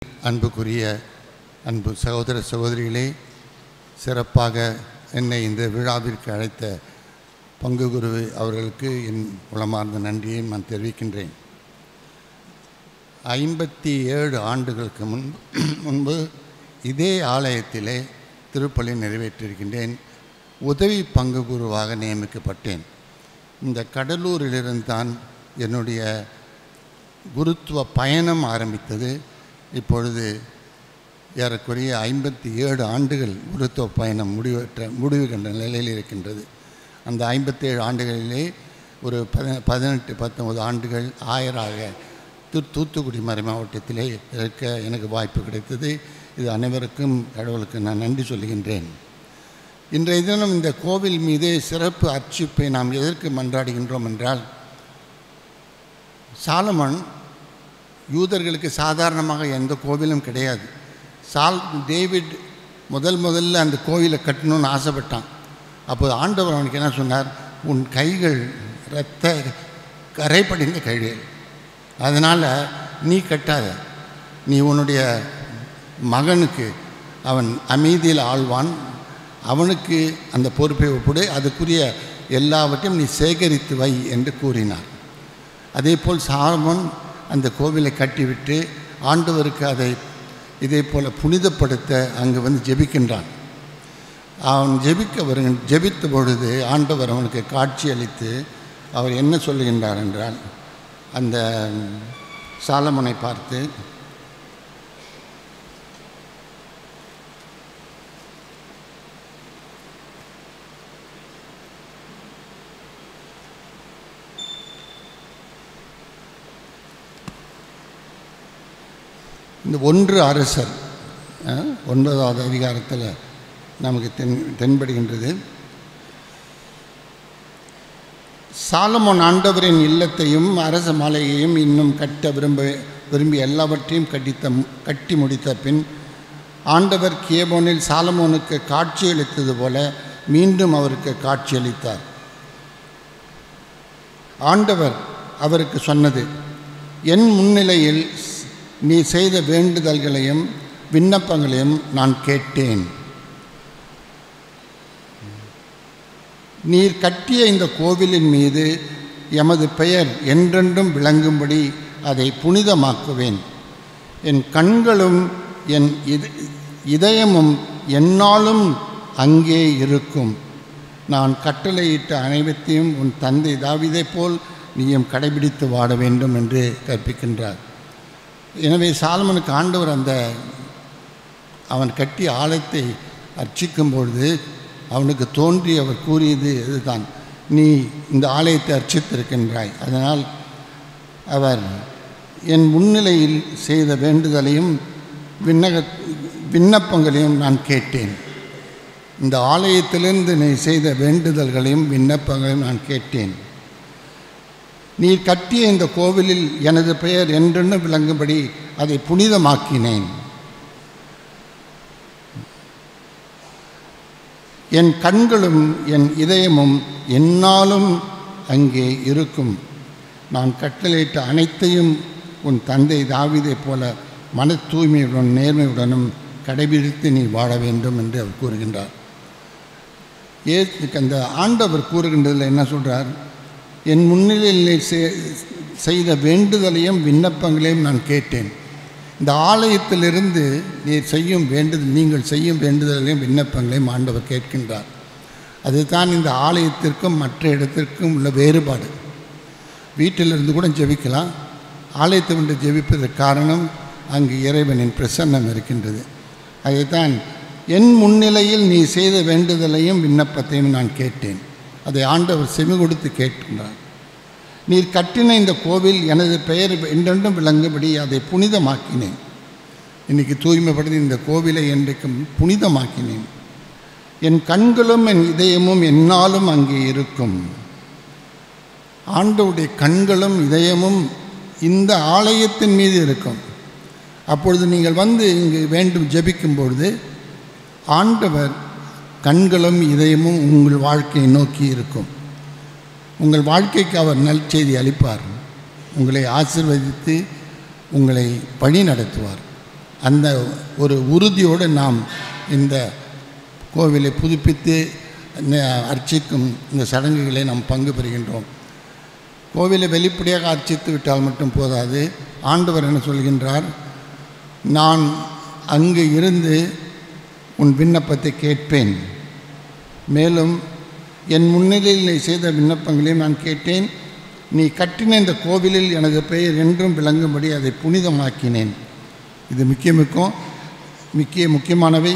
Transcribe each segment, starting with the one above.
அன்புக்குரிய அன்பு சகோதர சகோதரிகளே, சிறப்பாக என்னை இந்த விழாவிற்கு அழைத்த பங்கு குரு அவர்களுக்கு என் உளமார்ந்த நன்றியை நான் தெரிவிக்கின்றேன். 57 ஆண்டுகளுக்கு முன்பு இதே ஆலயத்திலே திருப்பலி நிறைவேற்றியிருக்கின்றேன். உதவி பங்கு குருவாக நியமிக்கப்பட்டேன். இந்த கடலூரிலிருந்து தான் என்னுடைய குருத்துவ பயணம் ஆரம்பித்தது. இப்பொழுது ஏறக்குறைய 57 ஆண்டுகள் குருத்துவ பயணம் முடிவு கண்ட நிலையில் இருக்கின்றது. அந்த 57 ஆண்டுகளிலே ஒரு 18-19 ஆண்டுகள் ஆயராக தூத்துக்குடி மறை மாவட்டத்திலே இருக்க எனக்கு வாய்ப்பு கிடைத்தது. இது அனைவருக்கும் கடவுளுக்கு நான் நன்றி சொல்கின்றேன். இன்றைய தினம் இந்த கோவில் மீது சிறப்பு அர்ச்சிப்பை நாம் எதற்கு மன்றாடுகின்றோம் என்றால், சாலமன் யூதர்களுக்கு சாதாரணமாக எந்த கோவிலும் கிடையாது. டேவிட் முதல்ல அந்த கோவிலை கட்டணும்னு ஆசைப்பட்டான். அப்போது ஆண்டவர் அவனுக்கு என்ன சொன்னார்? உன் கைகள் இரத்த கரை படிந்த கைகள், அதனால் நீ கட்டாத, நீ உன்னுடைய மகனுக்கு, அவன் அமைதியில் ஆழ்வான், அவனுக்கு அந்த பொறுப்பை ஒப்படு, அதுக்குரிய எல்லாவற்றையும் நீ சேகரித்து வை என்று கூறினார். அதே போல் சாலமோன் அந்த கோவிலை கட்டிவிட்டு ஆண்டவருக்கு அதை இதே போல் புனிதப்படுத்த அங்கு வந்து ஜெபிக்கின்றான். அவன் ஜெபித்த பொழுது ஆண்டவர் அவனுக்கு காட்சி அளித்து அவர் என்ன சொல்லுகின்றார் என்றால், அந்த சாலமோனை பார்த்து, இந்த 1 அரசர் 9வது அதிகாரத்தில் நமக்கு தென்படுகின்றது. சாலமோன் ஆண்டவரின் இல்லத்தையும் அரச மாளிகையையும் இன்னும் கட்ட விரும்பி எல்லாவற்றையும் கட்டி முடித்த பின் ஆண்டவர் கேபோனில் சாலமோனுக்கு காட்சியளித்தது போல மீண்டும் அவருக்கு காட்சியளித்தார். ஆண்டவர் அவருக்கு சொன்னது, என் முன்னிலையில் நீ செய்த வேண்டுதல்களையும் விண்ணப்பங்களையும் நான் கேட்டேன். நீர் கட்டிய இந்த கோவிலின் மீது எமது பெயர் என்றென்றும் விளங்கும்படி அதை புனிதமாக்குவேன். என் கண்களும் என் இதயமும் எந்நாளும் அங்கே இருக்கும். நான் கட்டளையிட்ட அனைவத்தையும் உன் தந்தை தாவீதை போல் நீயும் கடைபிடித்து வாழ வேண்டும் என்று கற்பிக்கின்றார். எனவே சாலமனுக்கு ஆண்டவர் அவன் கட்டிய ஆலயத்தை அர்ச்சிக்கும் பொழுது அவனுக்கு தோன்றி அவர் கூறியது இதுதான், நீ இந்த ஆலயத்தை அர்ச்சித்திருக்கின்றாய், அதனால் அவர் என் முன்னிலையில் செய்த வேண்டுதலையும் விண்ணப்பங்களையும் நான் கேட்டேன். இந்த ஆலயத்திலிருந்து நீ செய்த வேண்டுதல்களையும் விண்ணப்பங்களையும் நான் கேட்டேன். நீர் கட்டிய இந்த கோவிலில் எனது பெயர் என்றென்றும் விளங்கும்படி அதை புனிதமாக்கினேன். என் கண்களும் என் இதயமும் எந்நாளும் அங்கே இருக்கும். நான் கட்டளையிட்ட அனைத்தையும் உன் தந்தை தாவீதை போல மன தூய்மையுடன் நேர்மையுடனும் கடைபிடித்து நீ வாழ வேண்டும் என்று அவர் கூறுகின்றார். அந்த ஆண்டவர் கூறுகின்றதில் என்ன சொல்கிறார்? என் முன்னிலையில் செய்த வேண்டுதலையும் விண்ணப்பங்களையும் நான் கேட்டேன். இந்த ஆலயத்திலிருந்து நீங்கள் செய்யும் வேண்டுதலையும் விண்ணப்பங்களையும் ஆண்டவர் கேட்கின்றார். அதுதான் இந்த ஆலயத்திற்கும் மற்ற இடத்திற்கும் உள்ள வேறுபாடு. வீட்டிலிருந்து கூட ஜெபிக்கலாம், ஆலயத்தை கொண்டு ஜெபிப்பதற்கு காரணம் அங்கு இறைவனின் பிரசன்னம் இருக்கின்றது. அதுதான் என் முன்னிலையில் நீ செய்த வேண்டுதலையும் விண்ணப்பத்தையும் நான் கேட்டேன். அதை ஆண்டவர் செவி கொடுத்து கேட்கின்றார். நீர் கட்டின இந்த கோவில் எனது பெயர் என்றென்றும் விளங்கும்படி அதை புனிதமாக்கினேன். இன்றைக்கி தூய்மைப்படுத்தி இந்த கோவிலை என்றைக்கும் புனிதமாக்கினேன். என் கண்களும் என் இதயமும் எந்நாளும் அங்கே இருக்கும். ஆண்டவருடைய கண்களும் இதயமும் இந்த ஆலயத்தின் மீது இருக்கும். அப்பொழுது நீங்கள் இங்கு ஜெபிக்கும் பொழுது ஆண்டவர் கண்களும் இதயமும் உங்கள் வாழ்க்கையை நோக்கி இருக்கும். உங்கள் வாழ்க்கைக்கு அவர் நற்செய்தி அளிப்பார். உங்களை ஆசீர்வதித்து உங்களை வழி நடத்துவார். அந்த ஒரு உறுதியோடு நாம் இந்த கோவிலை புதுப்பித்து அர்ச்சிக்கும் இந்த சடங்குகளை நாம் பங்கு பெறுகின்றோம். கோவிலை வெளிப்படையாக அர்ச்சித்து விட்டால் மட்டும் போதாது. ஆண்டவர் என்ன சொல்கின்றார்? நான் அங்கு இருந்து உன் விண்ணப்பத்தை கேட்பேன், மேலும் என் முன்னிலையில் நீ செய்த விண்ணப்பங்களையும் நான் கேட்டேன். நீ கட்டின இந்த கோவிலில் எனது பெயர் என்றும் விளங்கும்படி அதை புனிதமாக்கினேன். இது முக்கியமானவை.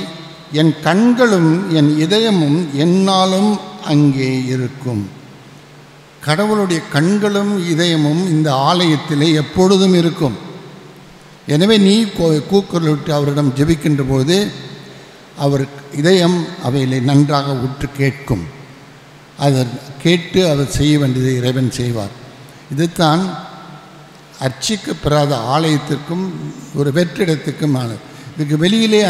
என் கண்களும் என் இதயமும் என்னாலும் அங்கே இருக்கும். கடவுளுடைய கண்களும் இதயமும் இந்த ஆலயத்திலே எப்பொழுதும் இருக்கும். எனவே நீ கூக்குரலிட்டு அவரிடம் ஜெபிக்கின்ற போது அவர் இதயம் அவைகளை நன்றாக உற்று கேட்கும். அதை கேட்டு அவர் செய்ய வேண்டியதை இறைவன் செய்வார். இதுதான் அர்ச்சிக்கப்பெறாத ஆலயத்திற்கும் ஒரு வெற்றிடத்துக்கும் ஆனது. இதுக்கு வெளியிலே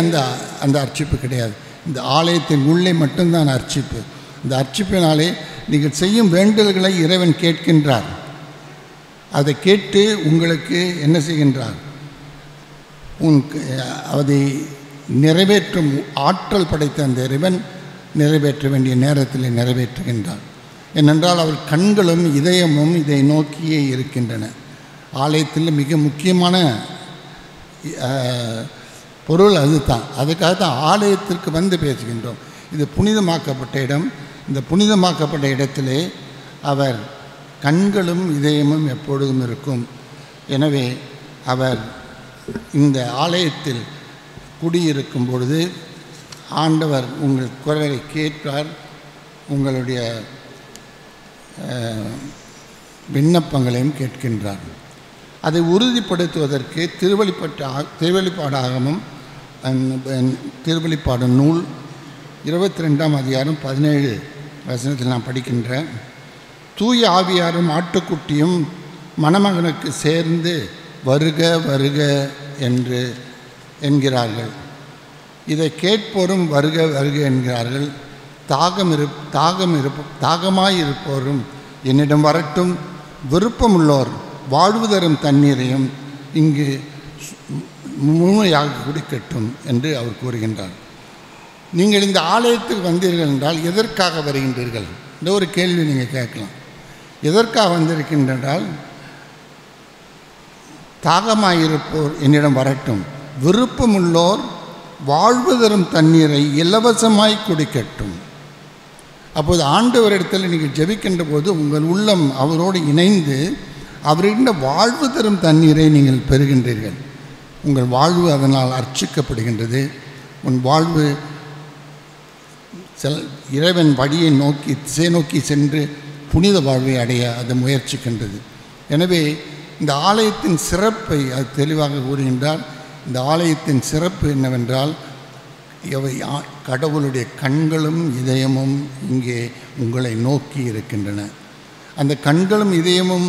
அந்த அர்ச்சிப்பு கிடையாது. இந்த ஆலயத்தின் உள்ளே மட்டும்தான் அர்ச்சிப்பு. இந்த அர்ச்சிப்பினாலே நீங்கள் செய்யும் வேண்டுதல்களை இறைவன் கேட்கின்றார். அதை கேட்டு உங்களுக்கு என்ன செய்கின்றார்? அதை நிறைவேற்றும் ஆற்றல் படைத்த அந்த இறைவன் நிறைவேற்ற வேண்டிய நேரத்தில் நிறைவேற்றுகின்றார். ஏனென்றால் அவர் கண்களும் இதயமும் இதை நோக்கியே இருக்கின்றன. ஆலயத்தில் மிக முக்கியமான பொருள் அதுதான். அதுக்காக தான் ஆலயத்திற்கு வந்து பேசுகின்றோம். இது புனிதமாக்கப்பட்ட இடம். இந்த புனிதமாக்கப்பட்ட இடத்திலே அவர் கண்களும் இதயமும் எப்பொழுதும் இருக்கும். எனவே அவர் இந்த ஆலயத்தில் குடியிருக்கும் பொழுது ஆண்டவர் உங்கள் குரலை கேட்பார். உங்களுடைய விண்ணப்பங்களையும் கேட்கின்றார். அதை உறுதிப்படுத்துவதற்கு திருவெளிப்பாடாகமும் திருவெளிப்பாடு நூல் 22ஆம் அதிகாரம் 17 வசனத்தில் நான் படிக்கின்றேன். தூய ஆவியாரும் ஆட்டுக்குட்டியும் மணமகனுக்கு சேர்ந்து வருக வருக என்று என்கிறார்கள். இதை கேட்போரும் வருக வருக என்கிறார்கள். தாகமாயிருப்போரும் என்னிடம் வரட்டும், விருப்பமுள்ளோர் வாழ்வு தரும் தண்ணீரையும் இங்கு முழுமையாக குடிக்கட்டும் என்று அவர் கூறுகின்றார். நீங்கள் இந்த ஆலயத்துக்கு வந்தீர்கள் என்றால் எதற்காக வருகின்றீர்கள்? இந்த ஒரு கேள்வி நீங்கள் கேட்கலாம். எதற்காக வந்திருக்கின்றால், தாகமாயிருப்போர் என்னிடம் வரட்டும், விருப்பமுள்ளோர் வாழ்வு தரும் தண்ணீரை இலவசமாய் குடிக்கட்டும். அப்போது ஆண்டவரிடத்தில் நீங்கள் ஜெபிக்கின்ற போது உங்கள் உள்ளம் அவரோடு இணைந்து அவரிட வாழ்வு தரும் தண்ணீரை நீங்கள் பெறுகின்றீர்கள். உங்கள் வாழ்வு அதனால் அர்ச்சிக்கப்படுகின்றது. உன் வாழ்வு இறைவன் வழியை நோக்கி திசை நோக்கி சென்று புனித வாழ்வை அடைய அது முயற்சிக்கின்றது. எனவே இந்த ஆலயத்தின் சிறப்பை அது தெளிவாக கூறுகின்றார். இந்த ஆலயத்தின் சிறப்பு என்னவென்றால், இவை கடவுளுடைய கண்களும் இதயமும் இங்கே உங்களை நோக்கி இருக்கின்றன. அந்த கண்களும் இதயமும்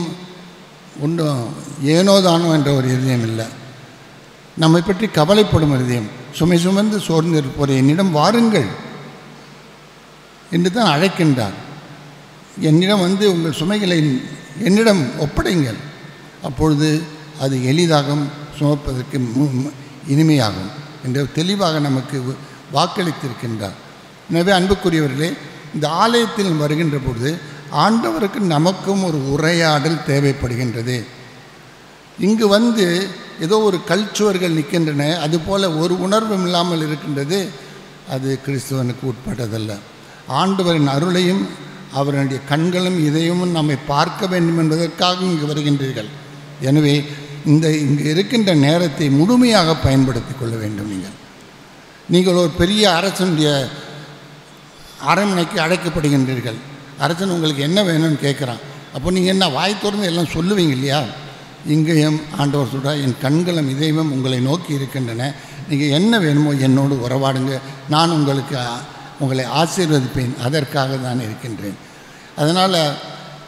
ஒன்றும் ஏனோதானோ என்ற ஒரு இதயம் இல்லை. நம்மை பற்றி கவலைப்படும் இதயம். சுமை சுமந்து சோர்ந்திருப்போர் என்னிடம் வாருங்கள் என்று தான் அழைக்கின்றார். என்னிடம் வந்து உங்கள் சுமைகளை என்னிடம் ஒப்படைங்கள், அப்பொழுது அது எளிதாகும், சுமப்பதற்கு இனிமையாகும் என்று தெளிவாக நமக்கு வாக்களித்திருக்கின்றார். எனவே அன்புக்குரியவர்களே, இந்த ஆலயத்தில் வருகின்ற பொழுது ஆண்டவருக்கு நமக்கும் ஒரு உரையாடல் தேவைப்படுகின்றது. இங்கு வந்து ஏதோ ஒரு கல்ச்சுவர்கள் நிற்கின்றன, அதுபோல் ஒரு உணர்வும் இல்லாமல் இருக்கின்றது. அது கிறிஸ்துவனுக்கு உட்பட்டதல்ல. ஆண்டவரின் அருளையும் அவருடைய கண்களும் இதயமும் நம்மை பார்க்க வேண்டும் என்பதற்காக இங்கு வருகின்றீர்கள். எனவே இங்கு இருக்கின்ற நேரத்தை முழுமையாக பயன்படுத்தி கொள்ள வேண்டும். நீங்கள் ஒரு பெரிய அரசனுடைய அரண்மனைக்கு அழைக்கப்படுகின்றீர்கள். அரசன் உங்களுக்கு என்ன வேணும்னு கேட்குறான். அப்போ நீங்கள் என்ன வாய் திறந்து எல்லாம் சொல்லுவீங்க இல்லையா? இங்கேயும் ஆண்டவர் சொல்கிறார், என் கண்களும் இதயமும் உங்களை நோக்கி இருக்கின்றன, நீங்கள் என்ன வேணுமோ என்னோடு உறவாடுங்க, நான் உங்களை ஆசீர்வதிப்பேன், அதற்காக தான் இருக்கின்றேன். அதனால்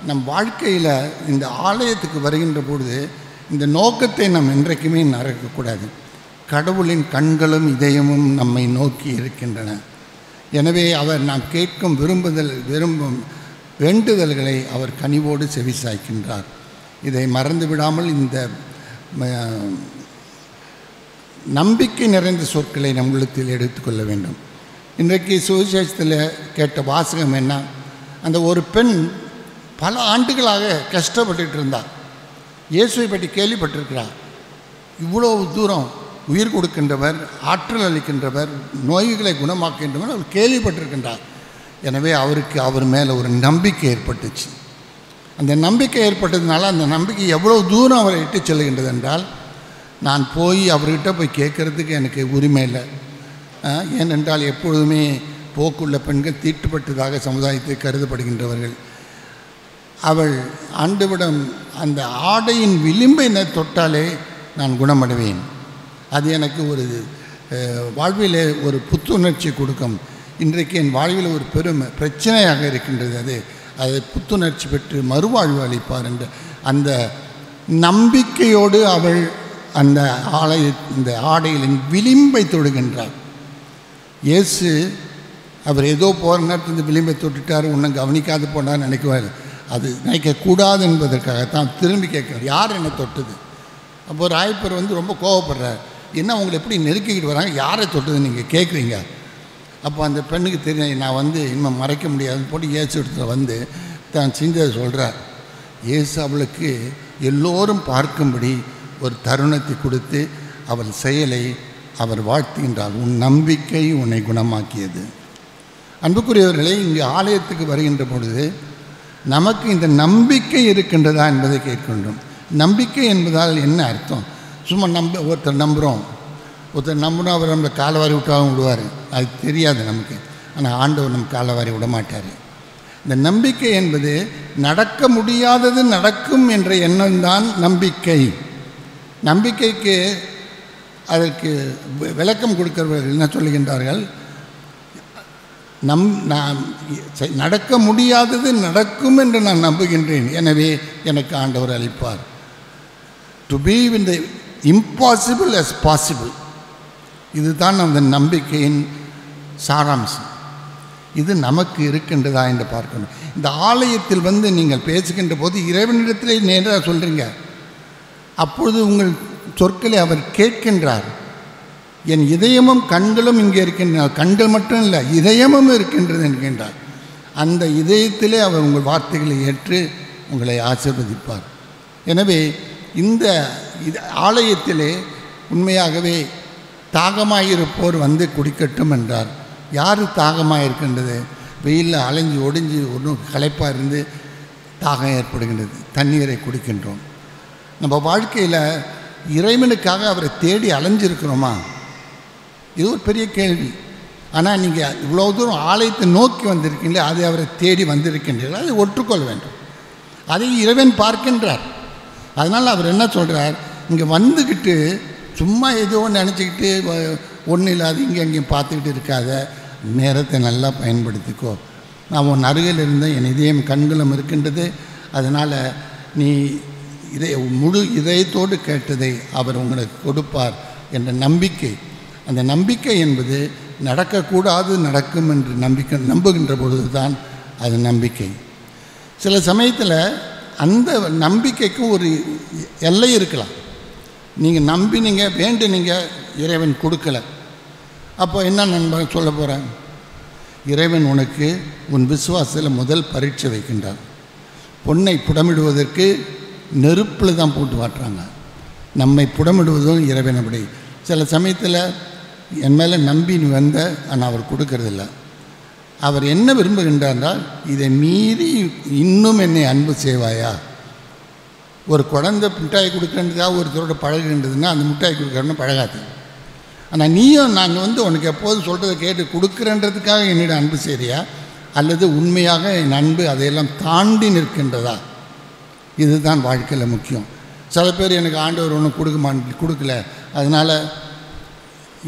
நம் வாழ்க்கையில் இந்த ஆலயத்துக்கு வருகின்ற பொழுது இந்த நோக்கத்தை நாம் என்றைக்குமே மறக்கக்கூடாது. கடவுளின் கண்களும் இதயமும் நம்மை நோக்கி இருக்கின்றன. எனவே அவர் நாம் கேட்கும் விரும்பும் வேண்டுதல்களை அவர் கனிவோடு செவிசாய்க்கின்றார். இதை மறந்து விடாமல் இந்த நம்பிக்கை நிறைந்த சொற்களை நம் உள்ளத்தில் எடுத்துக்கொள்ள வேண்டும். இன்றைக்கு சுவிசேஷத்தில் கேட்ட வாசகம் என்ன? அந்த ஒரு பெண் பல ஆண்டுகளாக கஷ்டப்பட்டுட்டு இருந்தார். இயேசுவை பற்றி கேள்விப்பட்டிருக்கிறார். இவ்வளோ தூரம் உயிர் கொடுக்கின்றவர், ஆற்றல் அளிக்கின்றவர், நோய்களை குணமாக்கின்றவர் அவர் கேள்விப்பட்டிருக்கின்றார். எனவே அவருக்கு அவர் மேலே ஒரு நம்பிக்கை ஏற்பட்டுச்சு. அந்த நம்பிக்கை ஏற்பட்டதுனால அந்த நம்பிக்கை எவ்வளோ தூரம் அவரை இட்டு செல்கின்றது என்றால், நான் போய் அவர்கிட்ட போய் கேட்குறதுக்கு எனக்கு உரிமை இல்லை. ஏனென்றால் எப்பொழுதுமே போக்குள்ள பெண்கள் தீட்டுப்பட்டதாக சமுதாயத்தை கருதப்படுகின்றவர்கள். அவள் ஆண்டவரிடம் அந்த ஆடையின் விளிம்பை தொட்டாலே நான் குணமடைவேன். அது எனக்கு ஒரு வாழ்விலே ஒரு புத்துணர்ச்சி கொடுக்கும். இன்றைக்கு என் வாழ்வில் ஒரு பெரும் பிரச்சனையாக இருக்கின்றது. அதை புத்துணர்ச்சி பெற்று மறுவாழ்வு அளிப்பார் என்ற அந்த நம்பிக்கையோடு அவள் அந்த இந்த ஆடைகளின் விளிம்பை தொடுகின்றார். இயேசு அவர் ஏதோ போகிற நேரத்தில் இந்த விளிம்பை தொட்டுட்டார், ஒன்றும் கவனிக்காது போனார் நினைக்குவார். அது நினைக்கக்கூடாது என்பதற்காகத்தான் திரும்பி கேட்குறார், யார் என்னை தொட்டது? அப்போ ராயப்பர் ரொம்ப கோவப்படுறார். என்ன உங்களை எப்படி நெருக்கிக்கிட்டு வராங்க, யாரை தொட்டதுன்னு நீங்கள் கேட்குறீங்க? அப்போ அந்த பெண்ணுக்கு தெரியும், நான் இன்னும் மறைக்க முடியாதுன்னு போட்டு இயேசு இடத்துல தான் செஞ்சதை சொல்கிறார். இயேசு அவளுக்கு எல்லோரும் பார்க்கும்படி ஒரு தருணத்தை கொடுத்து அவள் செயலை அவர் வாழ்த்துகின்றார். உன் நம்பிக்கை உன்னை குணமாக்கியது. அன்புக்குரியவர்களே, இங்கு ஆலயத்துக்கு வருகின்ற பொழுது நமக்கு இந்த நம்பிக்கை இருக்கின்றதா என்பதை கேட்கின்றோம். நம்பிக்கை என்பதால் என்ன அர்த்தம்? சும்மா ஒருத்தர் நம்புகிறோம் அவர் நம்மளை காலவாரி விட்டாலும் விடுவார், அது தெரியாது நமக்கு. ஆனால் ஆண்டவர் நம்ம காலவாரி விட மாட்டார். இந்த நம்பிக்கை என்பது நடக்க முடியாதது நடக்கும் என்ற எண்ணம் தான் நம்பிக்கை. நம்பிக்கைக்கு அதற்கு விளக்கம் கொடுக்கிறவர்கள் என்ன சொல்லுகின்றார்கள்? நான் நடக்க முடியாதது நடக்கும் என்று நான் நம்புகின்றேன், எனவே எனக்கு ஆண்டவர் அளிப்பார். To be in the impossible as possible, இதுதான் அந்த நம்பிக்கையின் சாராம்சம். இது நமக்கு இருக்கின்றதா என்று பார்க்கணும். இந்த ஆலயத்தில் நீங்கள் பேசுகின்ற போது இறைவனிடத்திலே நேராக சொல்கிறீங்க. அப்பொழுது உங்கள் சொற்களை அவர் கேட்கின்றார். என் இதயமும் கண்களும் இங்கே இருக்கின்றன, கண்கள் மட்டும் இல்லை இதயமும் இருக்கின்றது என்கின்றார். அந்த இதயத்திலே அவர் உங்கள் வார்த்தைகளை ஏற்று உங்களை ஆசீர்வதிப்பார். எனவே இந்த ஆலயத்திலே உண்மையாகவே தாகமாயிருப்போர் குடிக்கட்டும் என்றார். யார் தாகமாக இருக்கின்றது? வெயிலில் அலைஞ்சி ஒடிஞ்சு ஒன்றும் களைப்பாக இருந்து தாகம் ஏற்படுகின்றது, தண்ணீரை குடிக்கின்றோம். நம்ம வாழ்க்கையில் இறைவனுக்காக அவரை தேடி அலைஞ்சிருக்கிறோமா? இது ஒரு பெரிய கேள்வி. ஆனால் நீங்கள் இவ்வளோ தூரம் ஆலயத்தை நோக்கி வந்திருக்கீங்களே, அதை அவரை தேடி வந்திருக்கின்றீர்கள், அதை ஒற்றுக்கொள்ள வேண்டும். அதை இறைவன் பார்க்கின்றார். அதனால் அவர் என்ன சொல்கிறார்? இங்கே வந்துக்கிட்டு சும்மா ஏதோ ஒன்று நினச்சிக்கிட்டு ஒன்றும் இல்லாது இங்கே அங்கேயும் பார்த்துக்கிட்டு இருக்காத, நேரத்தை நல்லா பயன்படுத்திக்கோ. நான் உன் அருகில் இருந்த என் இதயம் கண்களும் இருக்கின்றது, அதனால் நீ முழு இதயத்தோடு கேட்டதை அவர் உங்களுக்கு கொடுப்பார் என்ற நம்பிக்கை. அந்த நம்பிக்கை என்பது நடக்கக்கூடாது நடக்கும் என்று நம்புகின்ற பொழுது தான் அது நம்பிக்கை. சில சமயத்தில் அந்த நம்பிக்கைக்கு ஒரு எல்லை இருக்கலாம். நீங்கள் நம்பினீங்க, வேண்டினீங்க, இறைவன் கொடுக்கல. அப்போ என்ன நண்பன் சொல்ல போகிறேன்? இறைவன் உனக்கு உன் விசுவாசத்தில் முதல் பரீட்சை வைக்கின்றார். பொன்னை புடமிடுவதற்கு நெருப்பில் தான் போட்டு வாட்டுறாங்க. நம்மை புடமிடுவதும் இறைவன் அப்படி. சில சமயத்தில் என் மேலே நம்பி நீ ஆனால் அவர் கொடுக்கறதில்ல. அவர் என்ன விரும்புகின்றார்? இதை மீறி இன்னும் என்னை அன்பு செய்வாயா? ஒரு குழந்தை மிட்டாய் கொடுக்கின்றதாக ஒருத்தரோட பழகுகின்றதுன்னா அந்த மிட்டாய் கொடுக்குறன்னு பழகாது. ஆனால் நீயும் நாங்கள் உனக்கு எப்போதும் சொல்கிறத கேட்டு கொடுக்குறன்றதுக்காக என்னிடம் அன்பு செய்கிறியா, அல்லது உண்மையாக என் அன்பு அதையெல்லாம் தாண்டி நிற்கின்றதா? இதுதான் வாழ்க்கையில் முக்கியம். சில பேர் எனக்கு ஆண்டவர் ஒன்றும் கொடுக்கல, அதனால்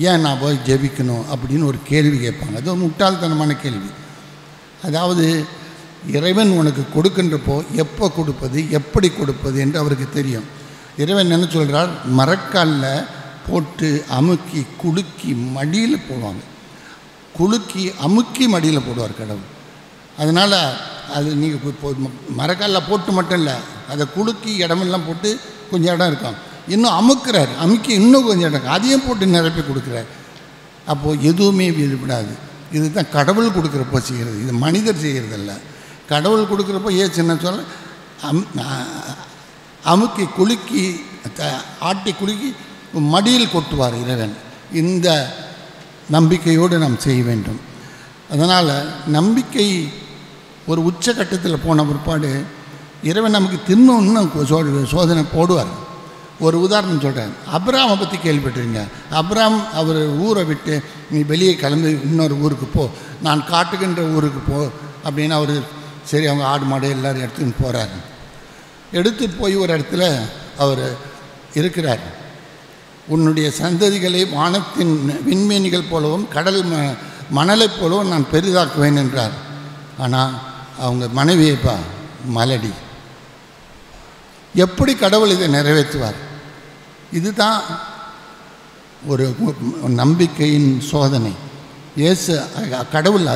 ஏன் நான் போய் ஜெபிக்கணும் அப்படின்னு ஒரு கேள்வி கேட்பாங்க. அது ஒரு முட்டாள்தனமான கேள்வி. அதாவது இறைவன் உனக்கு கொடுக்கின்றப்போ எப்போ கொடுப்பது, எப்படி கொடுப்பது என்று அவருக்கு தெரியும். இறைவன் என்ன சொல்கிறார்? மரக்காலில் போட்டு அமுக்கி குலுக்கி மடியில் போடுவாங்க. குலுக்கி அமுக்கி மடியில் போடுவார் கடவுள். அதனால் அது நீங்கள் மரக்காலில் போட்டு மட்டும் இல்லை, அதை குலுக்கி இடமெல்லாம் போட்டு கொஞ்சம் இடம் இருக்கும். இன்னும் அமுக்கிறார், அமுக்கி இன்னும் கொஞ்சம் இடம் அதையும் போட்டு நிரப்பி கொடுக்குறார். அப்போது எதுவுமே விடுபடாது. இதுதான் கடவுள் கொடுக்குறப்போ செய்கிறது, இது மனிதர் செய்கிறதில்ல. கடவுள் கொடுக்குறப்போ சின்ன சொல்ல அமுக்கி குலுக்கி ஆட்டி குலுக்கி மடியில் கொட்டுவார் இறைவன். இந்த நம்பிக்கையோடு நாம் செய்ய வேண்டும். அதனால் நம்பிக்கை ஒரு உச்சக்கட்டத்தில் போன பிற்பாடு இறைவன் நமக்கு இன்னும் சோதனை போடுவார். ஒரு உதாரணம் சொல்கிறேன். அப்ராமை பற்றி கேள்விப்பட்டிருங்க. அப்ராம் அவர் ஊரை விட்டு நீ வெளியே கிளம்பி இன்னொரு ஊருக்கு போ, நான் காட்டுகின்ற ஊருக்கு போ அப்படின்னு அவர் சரி அவங்க ஆடு மாடு எல்லோரும் எடுத்துன்னு போகிறார். எடுத்துகிட்டு போய் ஒரு இடத்துல அவர் இருக்கிறார். உன்னுடைய சந்ததிகளை வானத்தின் விண்மீன்கள் போலவும் கடல் மணலைப் போலவும் நான் பெரிதாக்குவேன் என்றார். ஆனால் அவங்க மனைவியைப்பா மலடி. எப்படி கடவுள் இதை நிறைவேற்றுவார்? இதுதான் ஒரு நம்பிக்கையின் சோதனை. கடவுள்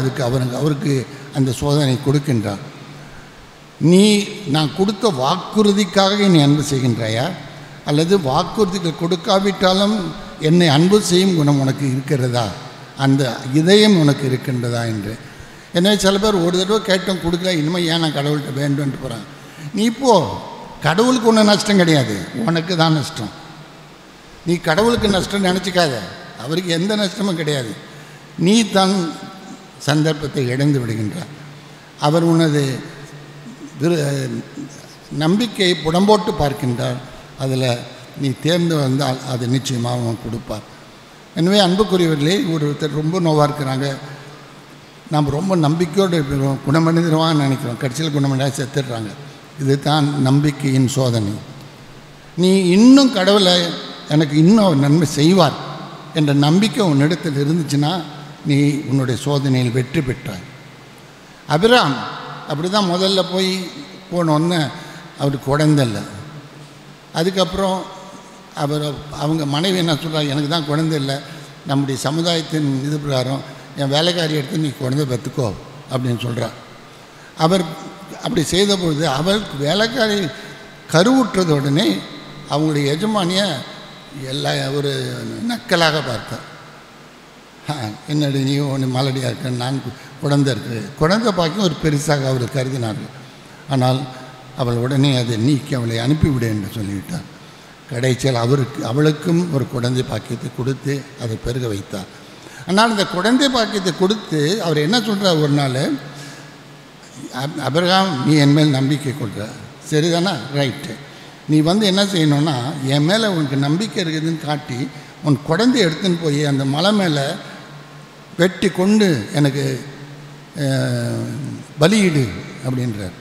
அவருக்கு அந்த சோதனை கொடுக்கின்றார். நான் கொடுத்த வாக்குறுதிக்காக நீ அன்பு செய்கின்றாயா, அல்லது வாக்குறுதிகள் கொடுக்காவிட்டாலும் என்னை அன்பு செய்யும் குணம் உனக்கு இருக்கிறதா, அந்த இதயம் உனக்கு இருக்கின்றதா என்று. எனவே சில பேர் ஒரு தடவை கேட்டோம் கொடுக்கல, இனிமேல் ஏன் நான் கடவுள்கிட்ட வேண்டும்ன்ட்டு போகிறாங்க. நீ கடவுளுக்கு ஒன்றும் நஷ்டம் கிடையாது, உனக்கு தான் நஷ்டம். நீ கடவுளுக்கு நஷ்டம் நினச்சிக்காத, அவருக்கு எந்த நஷ்டமும் கிடையாது. நீ தான் சந்தர்ப்பத்தை இழந்து விடுகின்றார். அவர் உனது நம்பிக்கையை புடம்போட்டு பார்க்கின்றார். அதில் நீ தேர்ந்து வந்தால் அது நிச்சயமாக அவன் கொடுப்பார். எனவே அன்புக்குரியவர்களே, ஒருத்தர் ரொம்ப நோவாக இருக்கிறாங்க, நாம் ரொம்ப நம்பிக்கையோடு குணமடைந்துருவான்னு நினைக்கிறோம், கடைசியில் குணமடையாக செத்துடுறாங்க. இது தான் நம்பிக்கையின் சோதனை. நீ இன்னும் கடவுளை எனக்கு இன்னும் நன்மை செய்வார் என்ற நம்பிக்கை உன்னிடத்தில் இருந்துச்சுன்னா நீ உன்னுடைய சோதனையில் வெற்றி பெற்றாய். அபிராம் அப்படி தான் முதல்ல போனோன்னு அவருக்கு குழந்தை இல்லை. அதுக்கப்புறம் அவங்க மனைவி என்ன சொல்கிறார், எனக்கு தான் குழந்தை இல்லை, நம்முடைய சமுதாயத்தின் இது பிரகாரம் என் வேலைக்காரி எடுத்து நீ குழந்தை பெற்றுக்கோ அப்படின்னு சொல்கிறார். அவர் அப்படி செய்த பொழுது அவருக்கு வேலைக்காரி கருவுற்றது உடனே அவங்களுடைய எஜமானியை ஒரு நக்கலாக பார்த்தார். என்னடி நீ ஒன்று மலடியாக இருக்க, நான் குழந்தை இருக்குது, குழந்தை பாக்கியம் ஒரு பெருசாக அவர் கருதினார்கள். ஆனால் அவள் உடனே அதை நீக்கி அவளை அனுப்பிவிடு என்று சொல்லிவிட்டார். கடைசியில் அவளுக்கும் ஒரு குழந்தை பாக்கியத்தை கொடுத்து அதை பெருக வைத்தார். ஆனால் இந்த குழந்தை பாக்கியத்தை கொடுத்து அவர் என்ன சொல்கிறார், ஒரு நாள் அபிரகாம் நீ என் மேல் நம்பிக்கை கொள்கிற, சரிதானா, ரைட்டு, நீ என்ன செய்யணும்னா என் மேலே உனக்கு நம்பிக்கை இருக்குதுன்னு காட்டி உன் குழந்தைய எடுத்துன்னு போய் அந்த மலை மேலே வெட்டி கொண்டு எனக்கு பலியிடு அப்படின்றார்.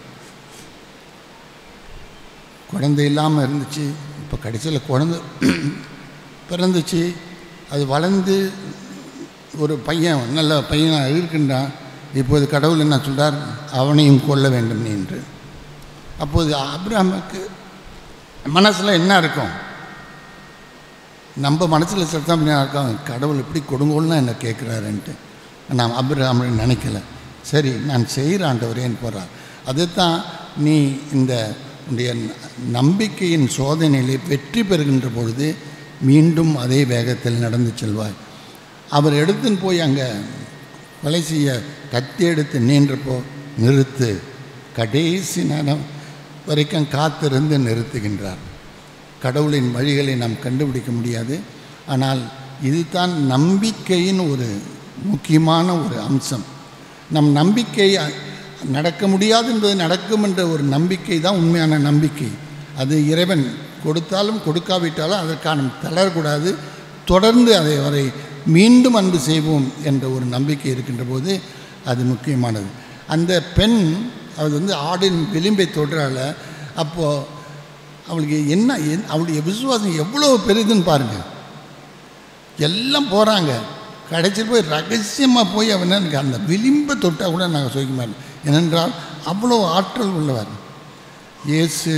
குழந்தை இல்லாமல் இருந்துச்சு, இப்போ கடைசியில் குழந்தை பிறந்துச்சு, அது வளர்ந்து ஒரு பையன் நல்ல பையனாக இருக்கின்றான். இப்போது கடவுள் என்ன சொல்கிறார், அவனையும் கொல்ல வேண்டும் என்று. அப்போது ஆபிரகாமுக்கு மனசில் என்ன இருக்கும், நம்ம மனசில் சத்தம் இருக்கும், கடவுள் இப்படி கொடுங்கோல்னா என்ன கேட்குறாருன்ட்டு. நான் ஆபிரகாம் நினைக்கல, சரி நான் செய்கிற ஆண்டவரேன்னு போகிறார். அதுதான் நீ இந்த உடைய நம்பிக்கையின் சோதனையிலே வெற்றி பெறுகின்ற பொழுது மீண்டும் அதே வேகத்தில் நடந்து செல்வாய். அவர் எடுத்துன்னு போய் அங்கே கொலை செய்ய கத்தி எடுத்து நின்றப்போ நிறுத்து, கடைசி நேரம் வரைக்கும் காத்திருந்து நிறுத்துகின்றார். கடவுளின் வழிகளை நாம் கண்டுபிடிக்க முடியாது, ஆனால் இதுதான் நம்பிக்கையின் ஒரு முக்கியமான ஒரு அம்சம். நம் நம்பிக்கை நடக்க முடியாது என்பது நடக்கும் என்ற ஒரு நம்பிக்கை தான் உண்மையான நம்பிக்கை. அது இறைவன் கொடுத்தாலும் கொடுக்காவிட்டாலும் அதற்கான தளரக்கூடாது, தொடர்ந்து அதை அவரை மீண்டும் அன்பு செய்வோம் என்ற ஒரு நம்பிக்கை இருக்கின்ற போது அது முக்கியமானது. அந்த பெண் அது ஆடின் விளிம்பை தொடுறால, அப்போது அவளுக்கு என்ன அவளுடைய விசுவாசம் எவ்வளோ பெரிதுன்னு பாருங்கள். எல்லாம் போகிறாங்க, கடைசியில் போய் ரகசியமாக போய் அவன் எனக்கு அந்த விளிம்பை தொட்டால் கூட நாங்கள் சொல்லிக்க மாட்டோம். ஏனென்றால் அவ்வளோ ஆற்றல் உள்ளவர். இயேசு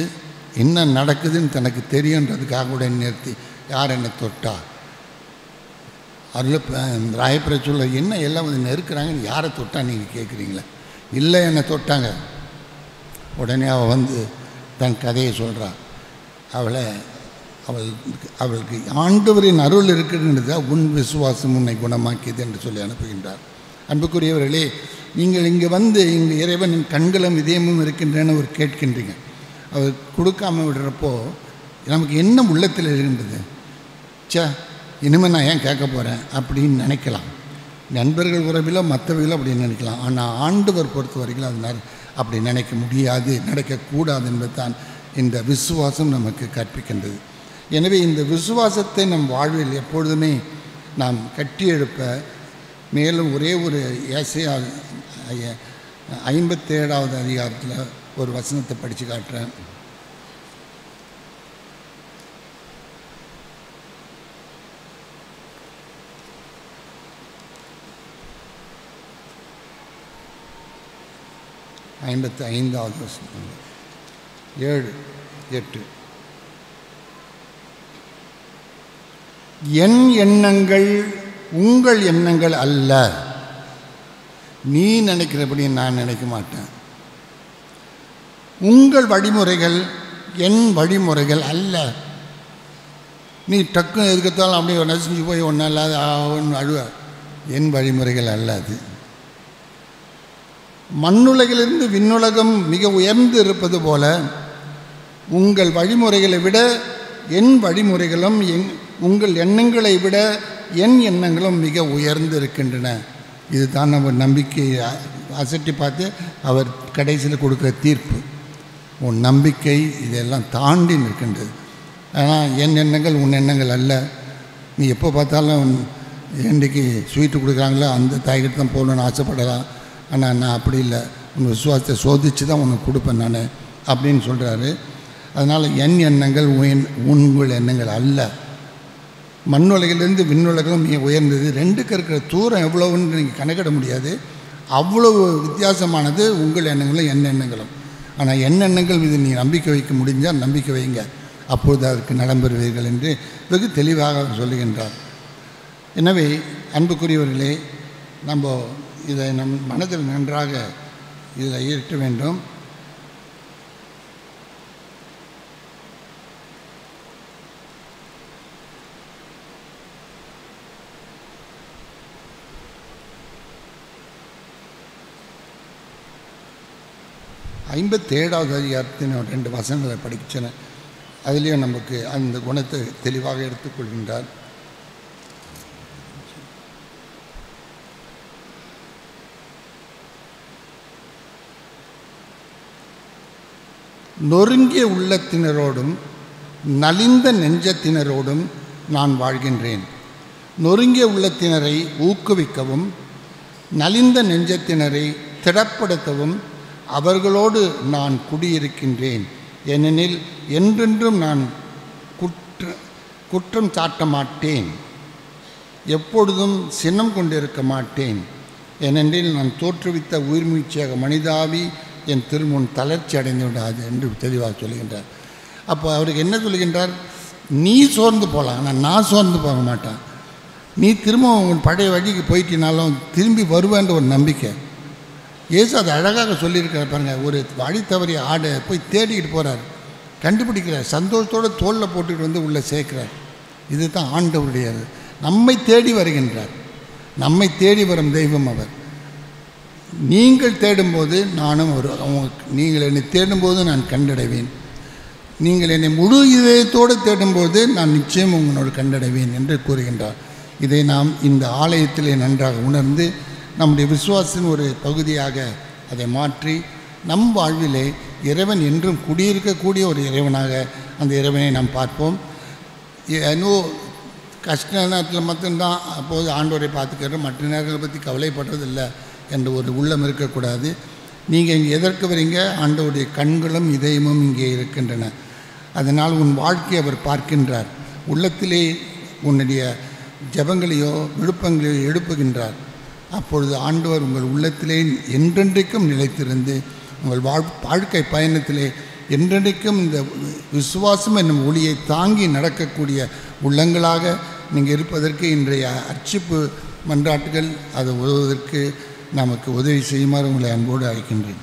என்ன நடக்குதுன்னு தனக்கு தெரியுன்றதுக்காக கூட நிறுத்தி யார் என்னை தொட்டா அருள் ராயப்புரை சொல்ல என்ன எல்லாம் நெருக்கிறாங்கன்னு யாரை தொட்டா நீங்கள் கேட்குறீங்களே, இல்லை என்னை தொட்டாங்க. உடனே அவள் தன் கதையை சொல்கிறா. அவளுக்கு ஆண்டவரின் அருள் இருக்கிறது, உன் விசுவாசம் உன்னை குணமாக்கியது என்று சொல்லி அனுப்புகின்றார். அன்புக்குரியவர்களே, நீங்கள் இங்கே வந்து இங்கே இறைவனின் கண்களும் இதயமும் இருக்கின்றன ஒரு கேட்கின்றீங்க. அவர் கொடுக்காமல் விடுறப்போ நமக்கு என்ன உள்ளத்தில் இருக்கின்றது? இனிமேல் நான் ஏன் கேட்க போகிறேன் அப்படின்னு நினைக்கலாம். நண்பர்கள் உறவிலோ மற்றவைகளோ அப்படின்னு நினைக்கலாம். ஆனால் ஆண்டவர் பொறுத்த வரைக்கும் அதனால் அப்படி நினைக்க முடியாது, நடக்கக்கூடாது என்பது தான் இந்த விசுவாசம் நமக்கு கற்பிக்கின்றது. எனவே இந்த விசுவாசத்தை நம் வாழ்வில் எப்பொழுதுமே நாம் கட்டியெழுப்ப, மேலும் ஒரே ஒரு ஏசாயா 57வது அதிகாரத்தில் ஒரு வசனத்தை படித்து காட்டுறேன். ஐம்பத்தி 5வது வசனம் 7, 8. என் எண்ணங்கள் உங்கள் எண்ணங்கள் அல்ல. நீ நினைக்கிறபடி நான் நினைக்க மாட்டேன். உங்கள் வழிமுறைகள் என் வழிமுறைகள் அல்ல. நீ டக்குன்னு எதுக்கத்தாலும் அப்படியே நசிஞ்சு போய் ஒன்றும் இல்லாத அழுவ. என் வழிமுறைகள் அல்ல அது. மண்ணுலகிலிருந்து விண்ணுலகம் மிக உயர்ந்து இருப்பது போல உங்கள் வழிமுறைகளை விட என் வழிமுறைகளும் உங்கள் எண்ணங்களை விட என் எண்ணங்களும் மிக உயர்ந்து இருக்கின்றன. இதுதான் நம்ம நம்பிக்கையை அசட்டி பார்த்து அவர் கடைசியில் கொடுக்குற தீர்ப்பு. உன் நம்பிக்கை இதெல்லாம் தாண்டி நிற்கின்றது. ஆனால் என் எண்ணங்கள் உன் எண்ணங்கள் அல்ல. நீ எப்போ பார்த்தாலும் இன்றைக்கி ஸ்வீட்டு கொடுக்குறாங்களோ அந்த தாய்கிட்ட தான் போகணுன்னு ஆசைப்படலாம். ஆனால் நான் அப்படி இல்லை, உன் விசுவாசத்தை சோதித்து தான் உனக்கு கொடுப்பேன் நான் அப்படின்னு சொல்கிறாரு. அதனால் என் எண்ணங்கள் உங்கள் எண்ணங்கள் அல்ல. மண்ணுலகிலிருந்து விண்ணுலகம் மிக உயர்ந்தது. ரெண்டுக்கு இருக்கிற தூரம் எவ்வளவுன்னு நீங்கள் கணக்கிட முடியாது. அவ்வளவு வித்தியாசமானது உங்கள் எண்ணங்களும் என் எண்ணங்களும். ஆனால் என் எண்ணங்கள் மீது நீ நம்பிக்கை வைக்க முடிஞ்சால் நம்பிக்கை வைங்க, அப்பொழுது அதற்கு நலம் பெறுவீர்கள் என்று வெகு தெளிவாக சொல்லுகின்றார். எனவே அன்புக்குரியவர்களே, நம்ம இதை நம் மனதில் நன்றாக இதில் ஈர்க்க வேண்டும். ஐம்பத்தேழாவது அதிகாரத்தின் 2 வசனங்களை படிச்சேன். அதுலேயும் நமக்கு அந்த குணத்தை தெளிவாக எடுத்துக்கொள்கின்றார். நொறுங்கிய உள்ளத்தினரோடும் நலிந்த நெஞ்சத்தினரோடும் நான் வாழ்கின்றேன். நொறுங்கிய உள்ளத்தினரை ஊக்குவிக்கவும் நலிந்த நெஞ்சத்தினரை திடப்படுத்தவும் அவர்களோடு நான் குடியிருக்கின்றேன். ஏனெனில் என்றென்றும் நான் குற்றம் சாட்ட மாட்டேன், எப்பொழுதும் சினம் கொண்டிருக்க மாட்டேன். ஏனென்றில் நான் தோற்றுவித்த உயிர்மீழ்ச்சியாக மனிதாவி என் திருமுன் தளர்ச்சி அடைந்து விடாது என்று தெளிவாக சொல்கின்றார். அப்போ அவருக்கு என்ன சொல்கின்றார்? நீ சோர்ந்து போகலாம், ஆனால் நான் சோர்ந்து போக மாட்டேன். நீ திரும்ப உங்கள் பழைய வழிக்கு போயிட்டினாலும் திரும்பி வருவேன்ற ஒரு நம்பிக்கை. ஏசு அதை அழகாக சொல்லியிருக்கிறார் பாருங்கள். ஒரு வழி தவறிய ஆடை போய் தேடிக்கிட்டு போகிறார், கண்டுபிடிக்கிறார், சந்தோஷத்தோடு தோளில் போட்டுக்கிட்டு வந்து உள்ளே சேர்க்கிறார். இது தான் ஆண்டவருடைய, நம்மை தேடி வருகின்றார். நம்மை தேடி வரும் தெய்வம் அவர். நீங்கள் தேடும்போது நானும் நீங்கள் என்னை தேடும்போது நான் கண்டடைவேன். நீங்கள் என்னை முழு இதயத்தோடு தேடும்போது நான் நிச்சயம் உங்களோடு கண்டடைவேன் என்று கூறுகின்றார். இதை நாம் இந்த ஆலயத்திலே நன்றாக உணர்ந்து நம்முடைய விசுவாசத்தின் ஒரு பகுதியாக அதை மாற்றி நம் வாழ்விலே இறைவன் என்றும் குடியிருக்கக்கூடிய ஒரு இறைவனாக அந்த இறைவனை நாம் பார்ப்போம். ஏன்னோ கஷ்ட நேரத்தில் மட்டும்தான் அப்போது ஆண்டவரை பார்த்துக்கிறோம், மற்ற நேரங்களை பற்றி கவலைப்படுறதில்லை என்ற ஒரு உள்ளம் இருக்கக்கூடாது. நீங்கள் இங்கே எதற்கு வரீங்க? ஆண்டவருடைய கண்களும் இதயமும் இங்கே இருக்கின்றன. அதனால் உன் வாழ்க்கையை அவர் பார்க்கின்றார். உள்ளத்திலே உன்னுடைய ஜபங்களையோ விழுப்பங்களையோ எழுப்புகின்றார். அப்பொழுது ஆண்டவர் உங்கள் உள்ளத்திலே என்றென்றைக்கும் நிலைத்திருந்து உங்கள் வாழ்க்கை பயணத்திலே என்றென்றைக்கும் இந்த விசுவாசம் என்னும் ஒளியை தாங்கி நடக்கக்கூடிய உள்ளங்களாக நீங்கள் இருப்பதற்கு இன்றைய அர்ச்சிப்பு மன்றாட்டுகள் அதை உதவுவதற்கு நமக்கு உதவி செய்யுமாறு உங்களை அன்போடு அழைக்கின்றேன்.